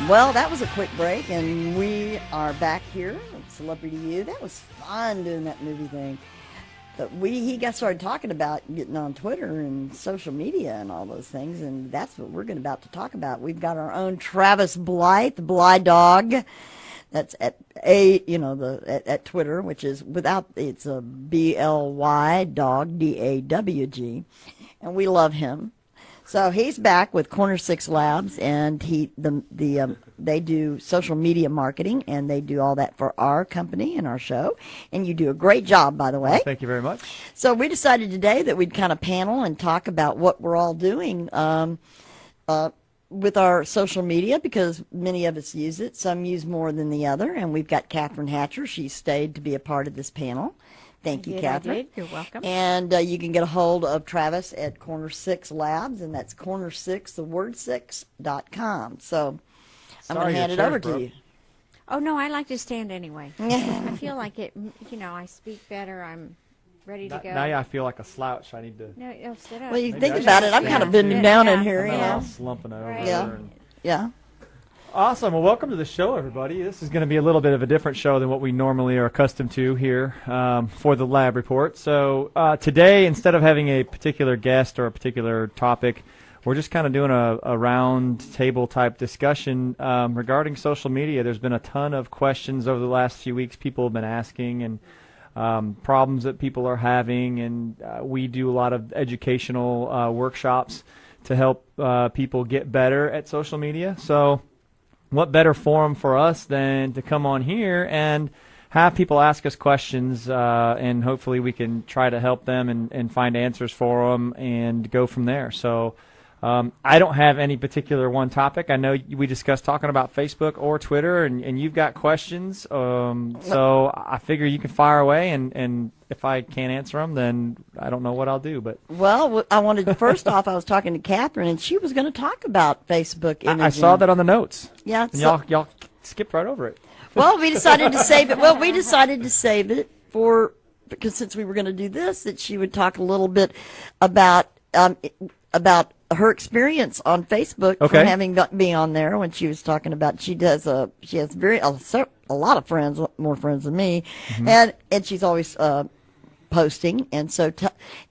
Well, that was a quick break, and we are back here at Celebrity U. That was fun doing that movie thing. But he got started talking about getting on Twitter and social media and all those things, and that's what we're about to talk about. We've got our own Travis Blythe, the Bly Dog. That's at at Twitter, which is it's a BLY dog, DAWG, and we love him. So he's back with Corner 6 Labs, and they do social media marketing, and they do all that for our company and our show. And you do a great job, by the way. Thank you very much. So we decided today that we'd kind of panel and talk about what we're all doing with our social media, because many of us use it. Some use more than the other, and we've got Catherine Hatcher. She stayed to be a part of this panel. Thank you, Catherine. I did. You're welcome. And you can get a hold of Travis at Corner 6 Labs, and that's corner6, the word 6.com. So I'm going to hand it over to you. Oh, no, I like to stand anyway. I feel like it, I speak better. I'm ready to go. Now I feel like a slouch. I need to. No, sit up. Well, you think about it. I'm kind of bending down in here, slumping over. Right. Yeah. Awesome. Well, welcome to the show, everybody. This is going to be a little bit of a different show than what we normally are accustomed to here for the lab report. So today, instead of having a particular guest or a particular topic, we're just kind of doing a round table type discussion regarding social media. There's been a ton of questions over the last few weeks people have been asking, and problems that people are having, and we do a lot of educational workshops to help people get better at social media. So what better forum for us than to come on here and have people ask us questions, and hopefully we can try to help them and find answers for them and go from there. So I don't have any particular one topic. I know we discussed talking about Facebook or Twitter, and you've got questions. So I figure you can fire away, and if I can't answer them, then I don't know what I'll do. But well, I wanted first off, I was talking to Catherine, and she was going to talk about Facebook imaging. I saw that on the notes. Yeah, and y'all skipped right over it. Well, we decided to save it. Well, we decided to save it because since we were going to do this, that she would talk a little bit about her experience on Facebook from having me on there when she was talking about she has a lot of friends, more friends than me, and she's always posting, and so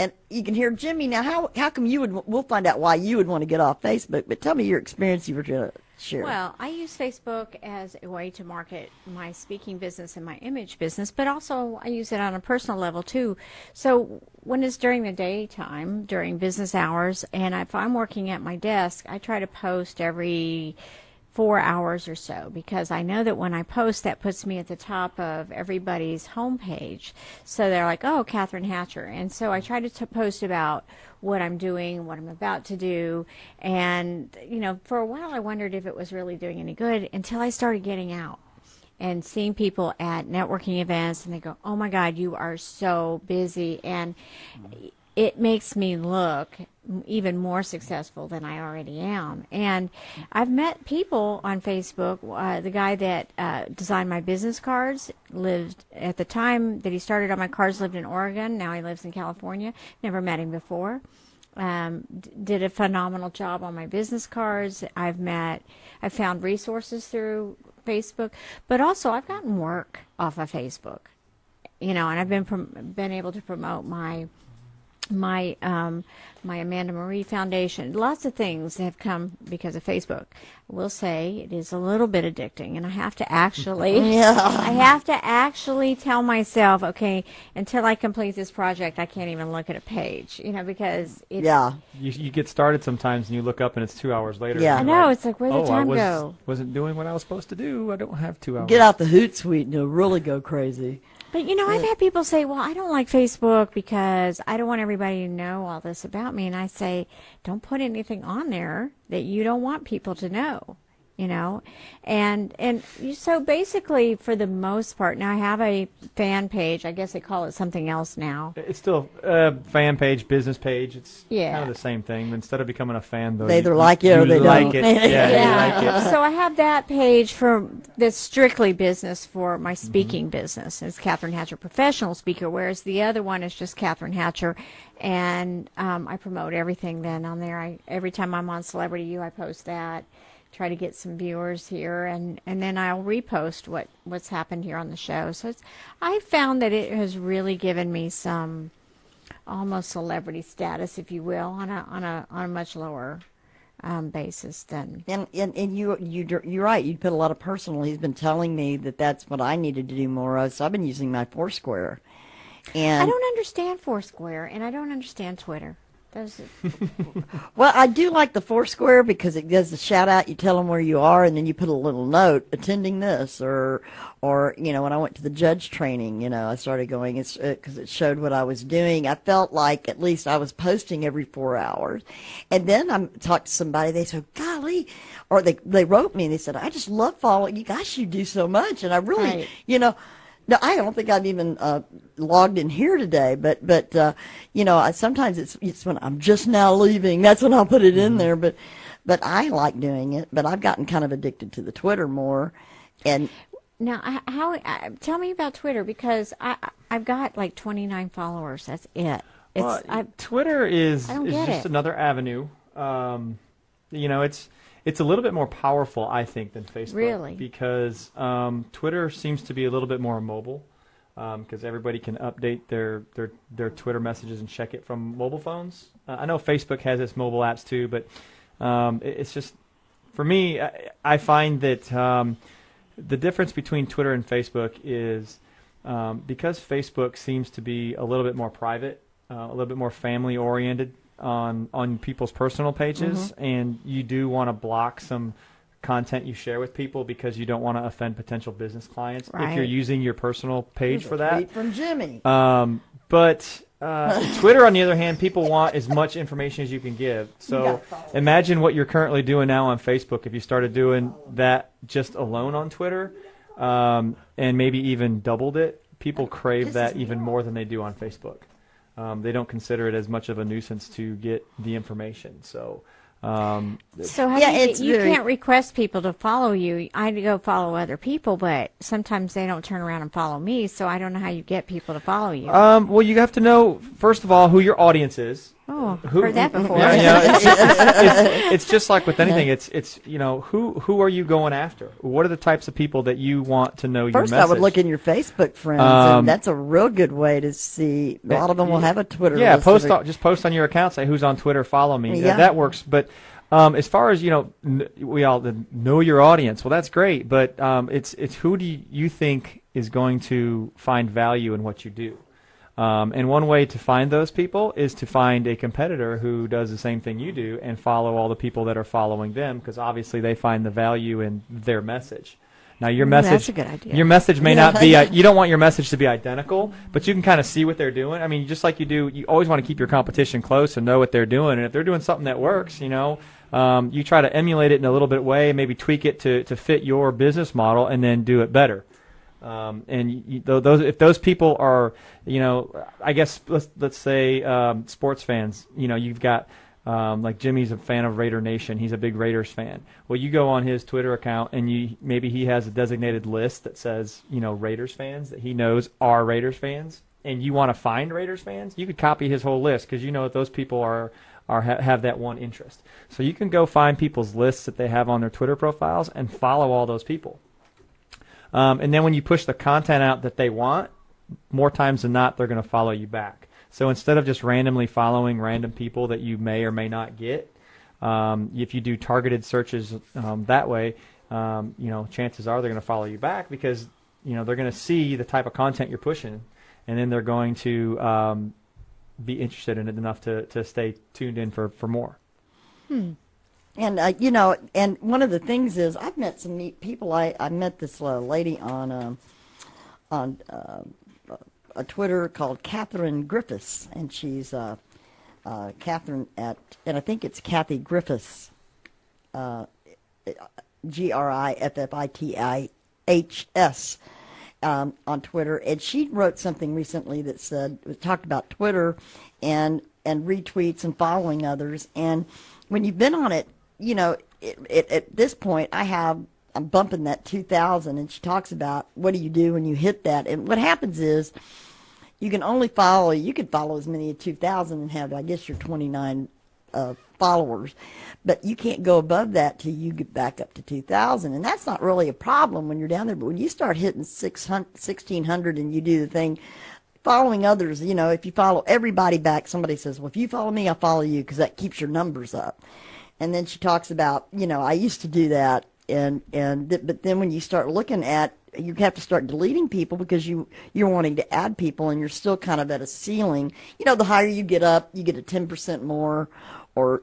and you can hear Jimmy now. How come we'll find out why you would want to get off Facebook, but tell me your experience you were going to share. Well, I use Facebook as a way to market my speaking business and my image business, but also I use it on a personal level too. So when it's during the daytime, during business hours, and if I'm working at my desk, I try to post every 4 hours or so, because I know that when I post, that puts me at the top of everybody's homepage. So they're like, oh, Catherine Hatcher. And so I try to post about what I'm doing, what I'm about to do. And, for a while I wondered if it was really doing any good until I started getting out and seeing people at networking events, and they go, oh, my God, you are so busy. And it makes me look even more successful than I already am. And I've met people on Facebook. The guy that designed my business cards lived, at the time that he started on my cards, lived in Oregon. Now he lives in California. Never met him before. Did a phenomenal job on my business cards. I've found resources through Facebook, but also I've gotten work off of Facebook. And I've been able to promote my Amanda Marie Foundation. Lots of things have come because of Facebook. I will say it is a little bit addicting, and I have to actually tell myself, okay, until I complete this project, I can't even look at a page, because it's... You get started sometimes, and you look up, and it's 2 hours later. Yeah. I know. It's like, where'd the time go? Wasn't doing what I was supposed to do. I don't have 2 hours. Get out the Hootsuite, and you'll really go crazy. But, I've had people say, well, I don't like Facebook because I don't want everybody to know all this about me. And I say, don't put anything on there that you don't want people to know, And so basically, for the most part, now I have a fan page. I guess they call it something else now. It's still a fan page, business page. It's kind of the same thing. Instead of becoming a fan, though, they either like it or they like don't. It. Yeah, you like it. So I have that page that's strictly business for my speaking business. It's Catherine Hatcher Professional Speaker, whereas the other one is just Catherine Hatcher, and I promote everything then on there. Every time I'm on Celebrity U, I post that. try to get some viewers here, and then I'll repost what's happened here on the show. So I found that it has really given me some almost celebrity status, if you will, on a much lower basis than. And you're right. You put a lot of personal. He's been telling me that that's what I needed to do more of. So I've been using my Foursquare. And I don't understand Foursquare, and I don't understand Twitter. Well, I do like the Foursquare because it gives a shout out. You tell them where you are, and then you put a little note attending this, or when I went to the judge training, I started going because it showed what I was doing. I felt like at least I was posting every 4 hours, and then I talked to somebody. They said, "Golly," or they wrote me and they said, "I just love following you. Gosh, you do so much," and I really, Right. No, I don't think I've even logged in here today, but sometimes it's when I'm just now leaving. That's when I'll put it in there. But I like doing it. But I've gotten kind of addicted to the Twitter more. And now, tell me about Twitter, because I've got like 29 followers. That's it. Twitter is I don't get just it. another avenue. It's a little bit more powerful, I think, than Facebook. Really? Because Twitter seems to be a little bit more mobile, because everybody can update their Twitter messages and check it from mobile phones. I know Facebook has its mobile apps too, but it's just, for me, I find that the difference between Twitter and Facebook is because Facebook seems to be a little bit more private, a little bit more family-oriented, on people's personal pages, and you do want to block some content you share with people because you don't want to offend potential business clients if you're using your personal page for that. Tweet from Jimmy. But Twitter, on the other hand, people want as much information as you can give. So imagine what you're currently doing now on Facebook if you started doing that just alone on Twitter, and maybe even doubled it. People crave that even more than they do on Facebook. They don't consider it as much of a nuisance to get the information. So you can't request people to follow you. I go follow other people, but sometimes they don't turn around and follow me, so I don't know how you get people to follow you. Well, you have to know, first of all, who your audience is. Oh, heard that before. It's just like with anything. It's who are you going after? What are the types of people that you want to know your message? First, I would look in your Facebook friends, and that's a real good way to see. A lot of them will have a Twitter. Yeah, list just post on your account, say who's on Twitter, follow me. Yeah. That works. But as far as we all know your audience. Well, that's great, but it's who do you think is going to find value in what you do? And one way to find those people is to find a competitor who does the same thing you do and follow all the people that are following them, because obviously they find the value in their message. Now, your message, that's a good idea. Your message may not be, you don't want your message to be identical, but you can kind of see what they're doing. I mean, just like you do, you always want to keep your competition close and know what they're doing. And if they're doing something that works, you try to emulate it in a little bit way, maybe tweak it to fit your business model, and then do it better. If those people are, I guess let's say sports fans, you've got like Jimmy's a fan of Raider Nation. He's a big Raiders fan. Well, you go on his Twitter account and maybe he has a designated list that says, Raiders fans that he knows are Raiders fans, and you want to find Raiders fans, you could copy his whole list because that those people have that one interest. So you can go find people's lists that they have on their Twitter profiles and follow all those people. And then when you push the content out that they want, more times than not, they're going to follow you back. So instead of just randomly following random people that you may or may not get, if you do targeted searches that way, chances are they're going to follow you back because, they're going to see the type of content you're pushing, and then they're going to be interested in it enough to stay tuned in for more. And and one of the things is I've met some neat people. I met this lady on a Twitter called Catherine Griffiths, and she's Catherine and I think it's Kathy Griffiths, GRIFFITIHS, on Twitter, and she wrote something recently that talked about Twitter and retweets and following others, and when you've been on it. At this point, I'm bumping that 2,000, and she talks about what do you do when you hit that. And what happens is you could follow as many as 2,000 and have, I guess, your 29 followers, but you can't go above that till you get back up to 2,000, and that's not really a problem when you're down there. But when you start hitting 1,600 and you do the thing, following others, if you follow everybody back, somebody says, well, if you follow me, I'll follow you, because that keeps your numbers up. And then she talks about, I used to do that, but then when you start looking at, you have to start deleting people because you're wanting to add people, and you're still kind of at a ceiling. The higher you get up, you get a 10% more, or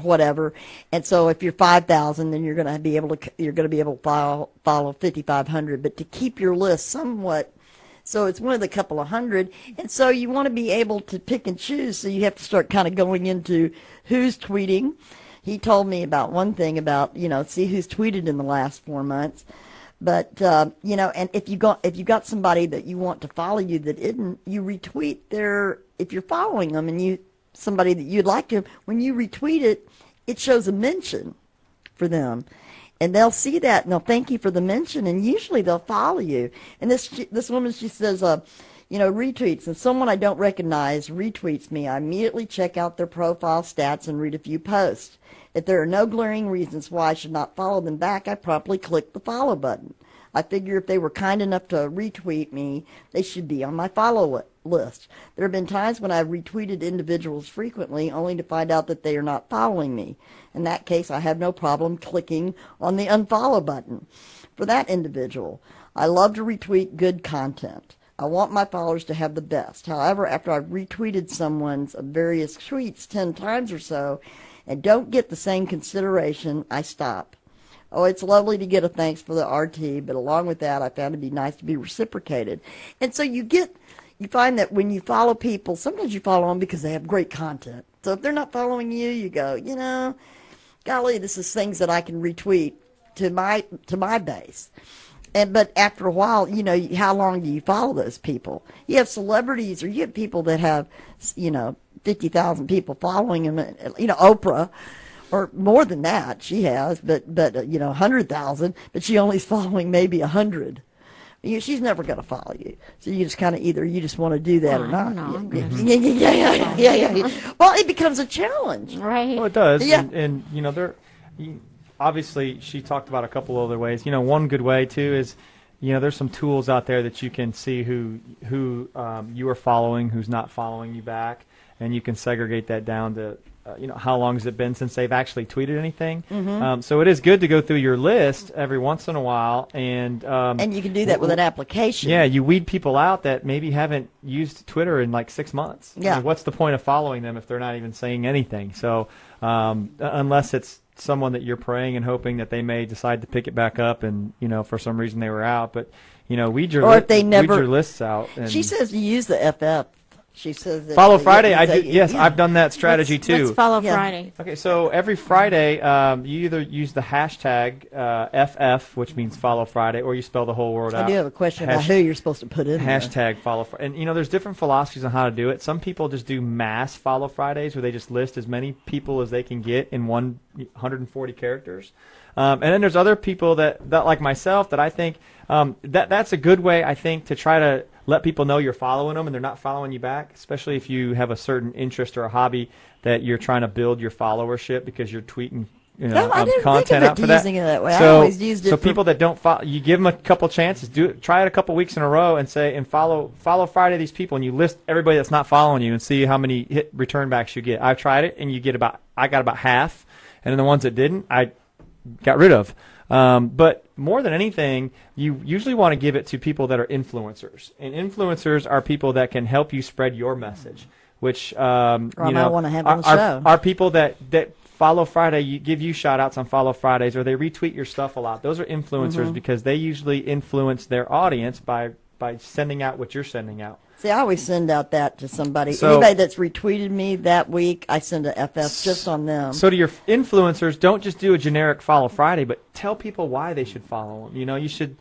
whatever. And so if you're 5,000, then you're going to be able to follow 5,500. But to keep your list somewhat, so it's one of the couple of hundred, and so you want to be able to pick and choose. So you have to start kind of going into who's tweeting. He told me about one thing about see who's tweeted in the last 4 months. But and if you got somebody that you want to follow you that isn't, you retweet their, if you're following them and somebody that you'd like to, when you retweet it, it shows a mention for them. And they'll see that and they'll thank you for the mention, and usually they'll follow you. And this woman, she says, retweets. If someone I don't recognize retweets me, I immediately check out their profile stats and read a few posts. If there are no glaring reasons why I should not follow them back, I promptly click the follow button. I figure if they were kind enough to retweet me, they should be on my follow list. There have been times when I've retweeted individuals frequently only to find out that they are not following me. In that case, I have no problem clicking on the unfollow button for that individual. I love to retweet good content. I want my followers to have the best. However, after I've retweeted someone's various tweets 10 times or so and don't get the same consideration, I stop. Oh, it's lovely to get a thanks for the RT, but along with that, I found it'd be nice to be reciprocated. And so you find that when you follow people, sometimes you follow them because they have great content. So if they're not following you, you go, golly, this is things that I can retweet to my base. But after a while, how long do you follow those people? You have celebrities, or you have people that have, 50,000 people following them. Oprah, or more than that, she has, but 100,000. But she only is following maybe 100. She's never going to follow you. So you just kind of either you just want to do that or not. No, Yeah. Well, it becomes a challenge, right? Well, it does. Yeah. And obviously, she talked about a couple other ways. One good way too is, there's some tools out there that you can see who you are following, who's not following you back, and you can segregate that down to, how long has it been since they've actually tweeted anything. Mm-hmm. So it is good to go through your list every once in a while, and you can do that with an application. Yeah, you weed people out that maybe haven't used Twitter in like 6 months. Yeah. What's the point of following them if they're not even saying anything? So unless it's someone that you're praying and hoping that they may decide to pick it back up, and for some reason they were out, but weed your lists out. And she says you use the FF. She says that follow Friday. I do. Yes, yeah. I've done that strategy too. Let's follow Friday. Okay, so every Friday, you either use the hashtag FF, which means follow Friday, or you spell the whole word out. I do have a question about who you're supposed to put in hashtag there. follow Friday. And there's different philosophies on how to do it. Some people just do mass follow Fridays, where they just list as many people as they can get in 140 characters. And then there's other people that like myself, that I think that's a good way, I think, to try to let people know you're following them and they're not following you back, especially if you have a certain interest or a hobby that you're trying to build your followership because you're tweeting content out for that. Using it that way. So, I always used it so people that don't follow, you give them a couple chances. Try it a couple weeks in a row and follow Friday these people, and you list everybody that's not following you and see how many hit return backs you get. I've tried it, and I got about half, and then the ones that didn't, I got rid of. But more than anything, you usually want to give it to people that are influencers. And influencers are people that can help you spread your message, which I want to have on the show. Are people that follow Friday, you give you shout-outs on Follow Fridays, or they retweet your stuff a lot. Those are influencers because they usually influence their audience by sending out what you're sending out. See, I always send out that to somebody. So, anybody that's retweeted me that week, I send a FF just on them. So to your influencers, don't just do a generic Follow Friday, but tell people why they should follow them. You should